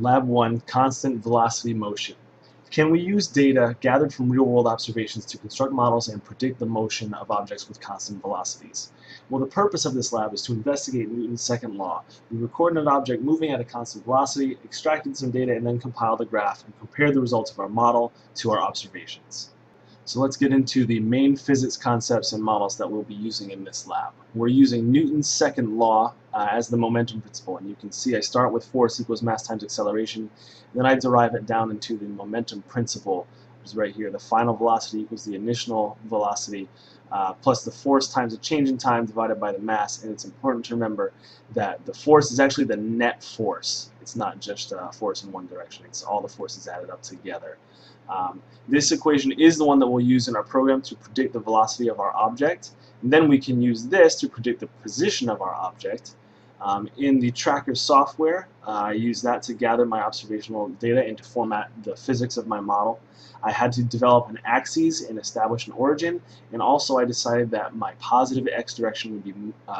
Lab 1, constant velocity motion. Can we use data gathered from real-world observations to construct models and predict the motion of objects with constant velocities? Well, the purpose of this lab is to investigate Newton's second law. We recorded an object moving at a constant velocity, extracted some data, and then compiled a graph and compared the results of our model to our observations. So let's get into the main physics concepts and models that we'll be using in this lab. We're using Newton's second law as the momentum principle, and you can see I start with force equals mass times acceleration, and then I derive it down into the momentum principle, which is right here. The final velocity equals the initial velocity plus the force times the change in time divided by the mass, and it's important to remember that the force is actually the net force. It's not just force in one direction, it's all the forces added up together. This equation is the one that we'll use in our program to predict the velocity of our object, and then we can use this to predict the position of our object. In the tracker software, I use that to gather my observational data and to format the physics of my model. I had to develop an axis and establish an origin, and also I decided that my positive x direction would be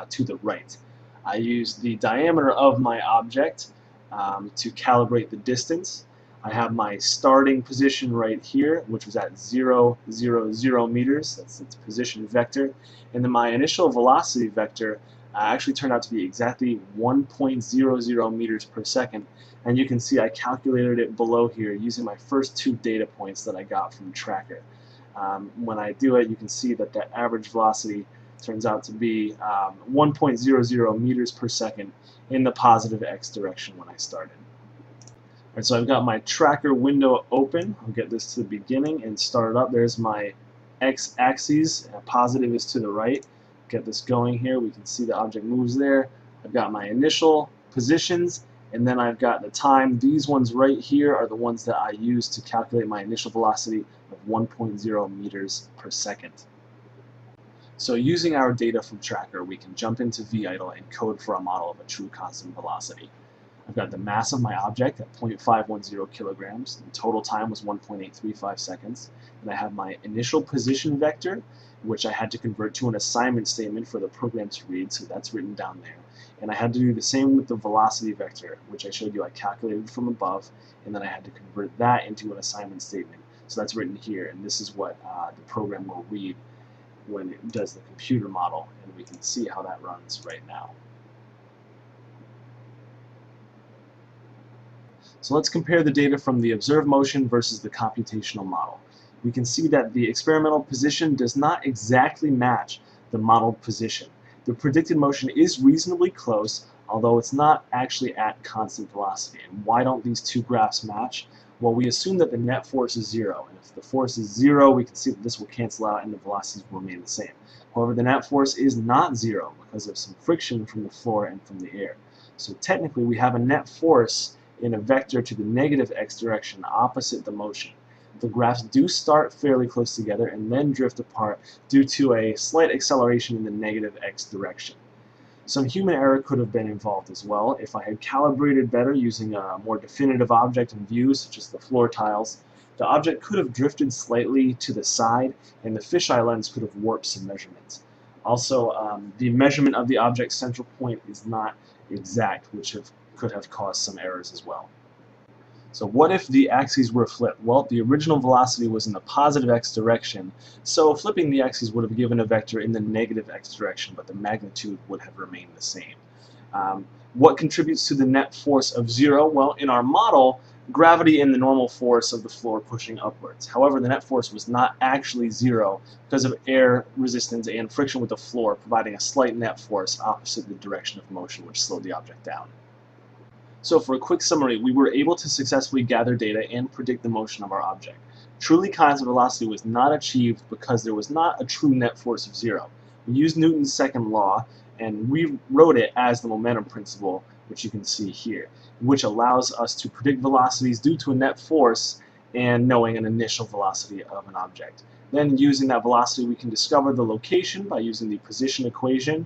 to the right. I used the diameter of my object to calibrate the distance. I have my starting position right here, which was at 0, 0, 0 meters. That's its position vector. And then my initial velocity vector actually turned out to be exactly 1.00 meters per second. And you can see I calculated it below here using my first two data points that I got from the tracker. When I do it, you can see that the average velocity turns out to be 1.00 meters per second in the positive x direction when I started. Alright, so I've got my tracker window open. I'll get this to the beginning and start it up. There's my x-axis. Positive is to the right. Get this going here. We can see the object moves there. I've got my initial positions, and then I've got the time. These ones right here are the ones that I use to calculate my initial velocity of 1.0 meters per second. So using our data from tracker, we can jump into VIDLE and code for a model of a true constant velocity. I've got the mass of my object at 0.510 kilograms. The total time was 1.835 seconds. And I have my initial position vector, which I had to convert to an assignment statement for the program to read, so that's written down there. And I had to do the same with the velocity vector, which I showed you I calculated from above, and then I had to convert that into an assignment statement. So that's written here, and this is what the program will read when it does the computer model, and we can see how that runs right now. So let's compare the data from the observed motion versus the computational model. We can see that the experimental position does not exactly match the modeled position. The predicted motion is reasonably close, although it's not actually at constant velocity. And why don't these two graphs match? Well, we assume that the net force is 0, and if the force is 0, we can see that this will cancel out and the velocities will remain the same. However, the net force is not 0 because of some friction from the floor and from the air. So technically, we have a net force in a vector to the negative x direction opposite the motion. The graphs do start fairly close together and then drift apart due to a slight acceleration in the negative x direction. Some human error could have been involved as well. If I had calibrated better using a more definitive object in view, such as the floor tiles, the object could have drifted slightly to the side and the fisheye lens could have warped some measurements. Also, the measurement of the object's central point is not exact, which could have caused some errors as well. So what if the axes were flipped? Well, the original velocity was in the positive x direction, so flipping the axes would have given a vector in the negative x direction, but the magnitude would have remained the same. What contributes to the net force of 0? Well, in our model, gravity and the normal force of the floor pushing upwards. However, the net force was not actually 0 because of air resistance and friction with the floor, providing a slight net force opposite the direction of motion, which slowed the object down. So for a quick summary, we were able to successfully gather data and predict the motion of our object. Truly constant velocity was not achieved because there was not a true net force of 0. We used Newton's second law and rewrote it as the momentum principle, which you can see here, which allows us to predict velocities due to a net force and knowing an initial velocity of an object. Then using that velocity, we can discover the location by using the position equation.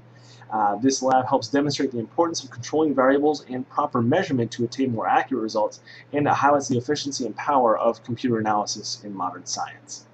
This lab helps demonstrate the importance of controlling variables and proper measurement to attain more accurate results, and it highlights the efficiency and power of computer analysis in modern science.